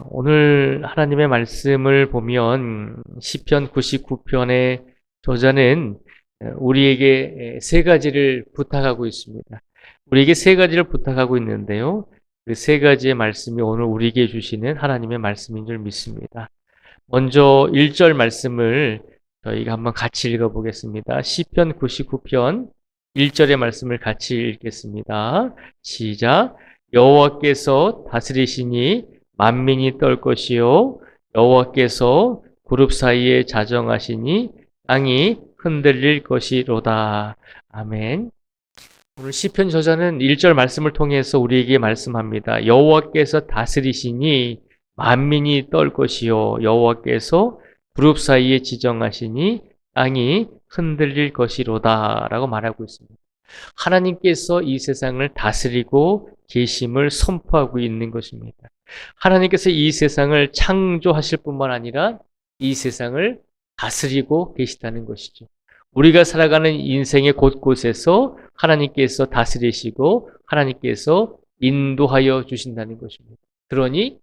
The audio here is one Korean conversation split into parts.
오늘 하나님의 말씀을 보면 시편 99편의 저자는 우리에게 세 가지를 부탁하고 있습니다. 우리에게 세 가지를 부탁하고 있는데요. 그 세 가지의 말씀이 오늘 우리에게 주시는 하나님의 말씀인 줄 믿습니다. 먼저 1절 말씀을 저희가 한번 같이 읽어보겠습니다. 시편 99편 1절의 말씀을 같이 읽겠습니다. 시작. 여호와께서 다스리시니 만민이 떨 것이요 여호와께서 그룹 사이에 자정하시니 땅이 흔들릴 것이로다. 아멘. 오늘 시편 저자는 1절 말씀을 통해서 우리에게 말씀합니다. 여호와께서 다스리시니 만민이 떨 것이요 여호와께서 그룹 사이에 지정하시니 땅이 흔들릴 것이로다 라고 말하고 있습니다. 하나님께서 이 세상을 다스리고 계심을 선포하고 있는 것입니다. 하나님께서 이 세상을 창조하실 뿐만 아니라 이 세상을 다스리고 계시다는 것이죠. 우리가 살아가는 인생의 곳곳에서 하나님께서 다스리시고 하나님께서 인도하여 주신다는 것입니다. 그러니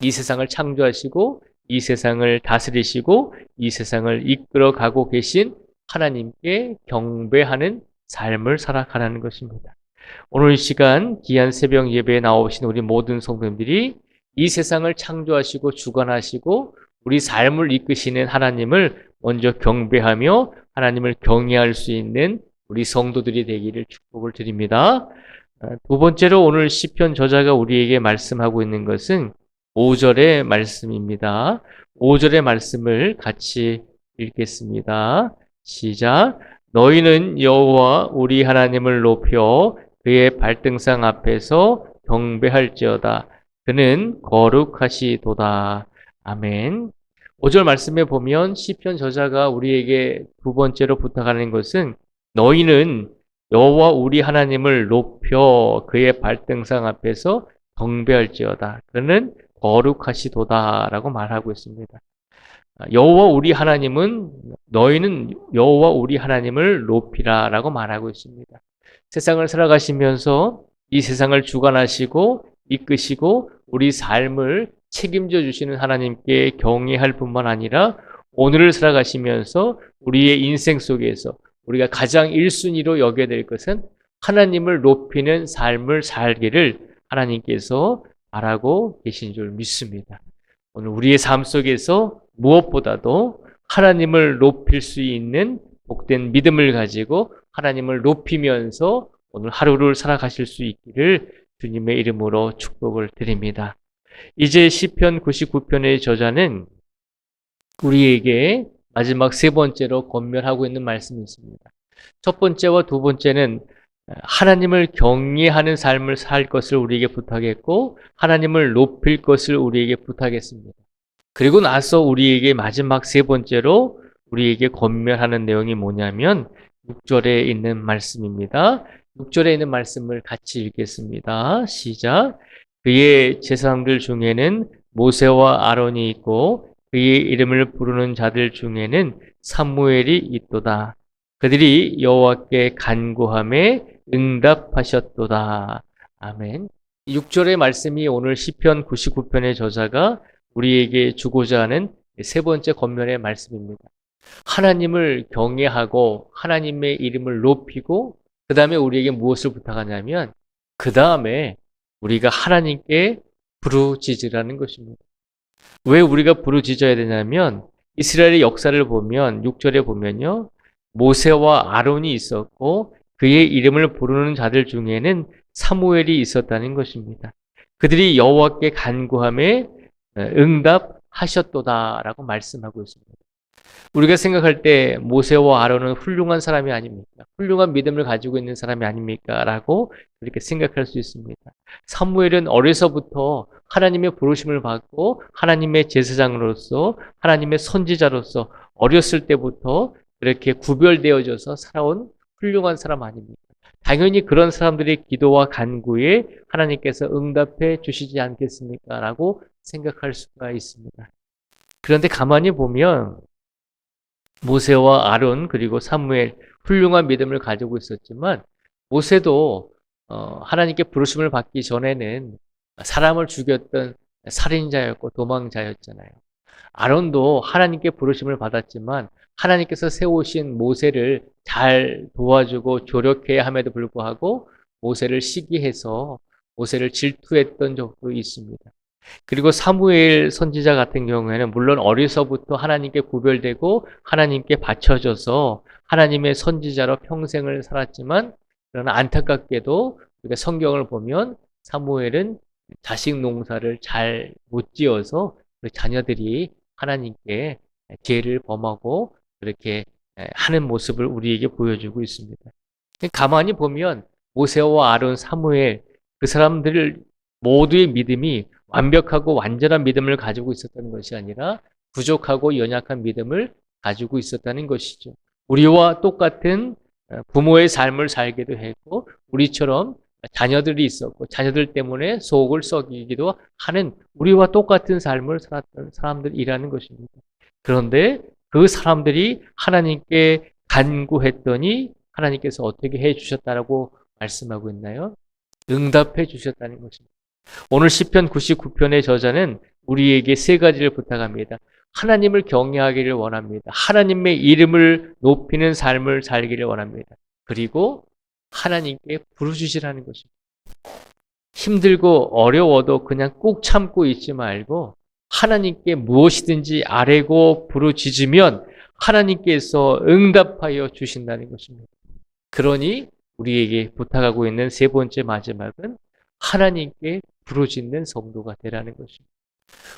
이 세상을 창조하시고 이 세상을 다스리시고 이 세상을 이끌어가고 계신 하나님께 경배하는 삶을 살아가라는 것입니다. 오늘 이 시간 귀한 새벽 예배에 나오신 우리 모든 성도님들이 이 세상을 창조하시고 주관하시고 우리 삶을 이끄시는 하나님을 먼저 경배하며 하나님을 경외할 수 있는 우리 성도들이 되기를 축복을 드립니다. 두 번째로 오늘 시편 저자가 우리에게 말씀하고 있는 것은 5절의 말씀입니다. 5절의 말씀을 같이 읽겠습니다. 시작. 너희는 여호와 우리 하나님을 높여 그의 발등상 앞에서 경배할지어다. 그는 거룩하시도다. 아멘. 5절 말씀에 보면 시편 저자가 우리에게 두 번째로 부탁하는 것은 너희는 여호와 우리 하나님을 높여 그의 발등상 앞에서 경배할지어다. 그는 거룩하시도다 라고 말하고 있습니다. 여호와 우리 하나님은 너희는 여호와 우리 하나님을 높이라 라고 말하고 있습니다. 세상을 살아가시면서 이 세상을 주관하시고 이끄시고 우리 삶을 책임져 주시는 하나님께 경외할 뿐만 아니라 오늘을 살아가시면서 우리의 인생 속에서 우리가 가장 1순위로 여겨야 될 것은 하나님을 높이는 삶을 살기를 하나님께서 바라고 계신 줄 믿습니다. 오늘 우리의 삶 속에서 무엇보다도 하나님을 높일 수 있는 복된 믿음을 가지고 하나님을 높이면서 오늘 하루를 살아가실 수 있기를 주님의 이름으로 축복을 드립니다. 이제 시편 99편의 저자는 우리에게 마지막 세 번째로 권면하고 있는 말씀이 있습니다. 첫 번째와 두 번째는 하나님을 경외하는 삶을 살 것을 우리에게 부탁했고 하나님을 높일 것을 우리에게 부탁했습니다. 그리고 나서 우리에게 마지막 세 번째로 우리에게 권면하는 내용이 뭐냐면 6절에 있는 말씀입니다. 6절에 있는 말씀을 같이 읽겠습니다. 시작. 그의 제사장들 중에는 모세와 아론이 있고 그의 이름을 부르는 자들 중에는 사무엘이 있도다. 그들이 여호와께 간구함에 응답하셨도다. 아멘. 6절의 말씀이 오늘 시편 99편의 저자가 우리에게 주고자 하는 세 번째 권면의 말씀입니다. 하나님을 경외하고 하나님의 이름을 높이고 그 다음에 우리에게 무엇을 부탁하냐면 그 다음에 우리가 하나님께 부르짖으라는 것입니다. 왜 우리가 부르짖어야 되냐면 이스라엘의 역사를 보면 6절에 보면요. 모세와 아론이 있었고 그의 이름을 부르는 자들 중에는 사무엘이 있었다는 것입니다. 그들이 여호와께 간구함에 응답하셨도다라고 말씀하고 있습니다. 우리가 생각할 때 모세와 아론은 훌륭한 사람이 아닙니까? 훌륭한 믿음을 가지고 있는 사람이 아닙니까? 라고 그렇게 생각할 수 있습니다. 사무엘은 어려서부터 하나님의 부르심을 받고 하나님의 제사장으로서 하나님의 선지자로서 어렸을 때부터 그렇게 구별되어져서 살아온 훌륭한 사람 아닙니까? 당연히 그런 사람들의 기도와 간구에 하나님께서 응답해 주시지 않겠습니까? 라고 생각할 수가 있습니다. 그런데 가만히 보면 모세와 아론 그리고 사무엘 훌륭한 믿음을 가지고 있었지만 모세도 하나님께 부르심을 받기 전에는 사람을 죽였던 살인자였고 도망자였잖아요. 아론도 하나님께 부르심을 받았지만 하나님께서 세우신 모세를 잘 도와주고 조력해야 함에도 불구하고 모세를 시기해서 모세를 질투했던 적도 있습니다. 그리고 사무엘 선지자 같은 경우에는 물론 어려서부터 하나님께 구별되고 하나님께 바쳐져서 하나님의 선지자로 평생을 살았지만 그러나 안타깝게도 우리가 성경을 보면 사무엘은 자식 농사를 잘 못 지어서 우리 자녀들이 하나님께 죄를 범하고 그렇게 하는 모습을 우리에게 보여주고 있습니다. 가만히 보면 모세와 아론, 사무엘 그 사람들 모두의 믿음이 완벽하고 완전한 믿음을 가지고 있었다는 것이 아니라 부족하고 연약한 믿음을 가지고 있었다는 것이죠. 우리와 똑같은 부모의 삶을 살기도 했고 우리처럼 자녀들이 있었고 자녀들 때문에 속을 썩이기도 하는 우리와 똑같은 삶을 살았던 사람들이라는 것입니다. 그런데 그 사람들이 하나님께 간구했더니 하나님께서 어떻게 해주셨다라고 말씀하고 있나요? 응답해 주셨다는 것입니다. 오늘 시편 99편의 저자는 우리에게 세 가지를 부탁합니다. 하나님을 경외하기를 원합니다. 하나님의 이름을 높이는 삶을 살기를 원합니다. 그리고 하나님께 부르짖으라는 것입니다. 힘들고 어려워도 그냥 꾹 참고 있지 말고 하나님께 무엇이든지 아뢰고 부르짖으면 하나님께서 응답하여 주신다는 것입니다. 그러니 우리에게 부탁하고 있는 세 번째 마지막은 하나님께 부르짖는 성도가 되라는 것입니다.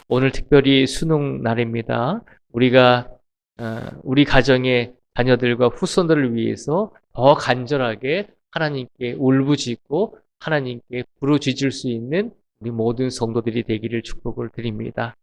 오늘 특별히 수능 날입니다. 우리가 우리 가정의 자녀들과 후손들을 위해서 더 간절하게 하나님께 울부짖고 하나님께 부르짖을 수 있는 우리 모든 성도들이 되기를 축복을 드립니다.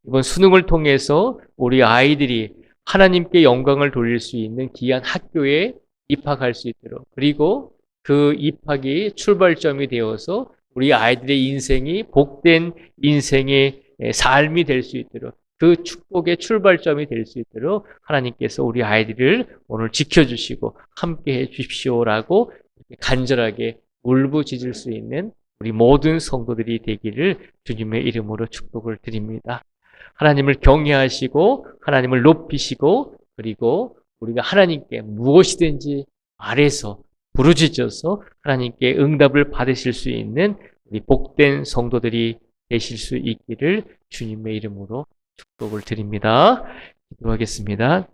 이번 수능을 통해서 우리 아이들이 하나님께 영광을 돌릴 수 있는 귀한 학교에 입학할 수 있도록 그리고 그 입학이 출발점이 되어서 우리 아이들의 인생이 복된 인생의 삶이 될 수 있도록 그 축복의 출발점이 될 수 있도록 하나님께서 우리 아이들을 오늘 지켜주시고 함께해 주십시오라고 간절하게 울부짖을 수 있는 우리 모든 성도들이 되기를 주님의 이름으로 축복을 드립니다. 하나님을 경외하시고 하나님을 높이시고 그리고 우리가 하나님께 무엇이든지 아래서 부르짖어서 하나님께 응답을 받으실 수 있는 우리 복된 성도들이 되실 수 있기를 주님의 이름으로 축복을 드립니다. 기도하겠습니다.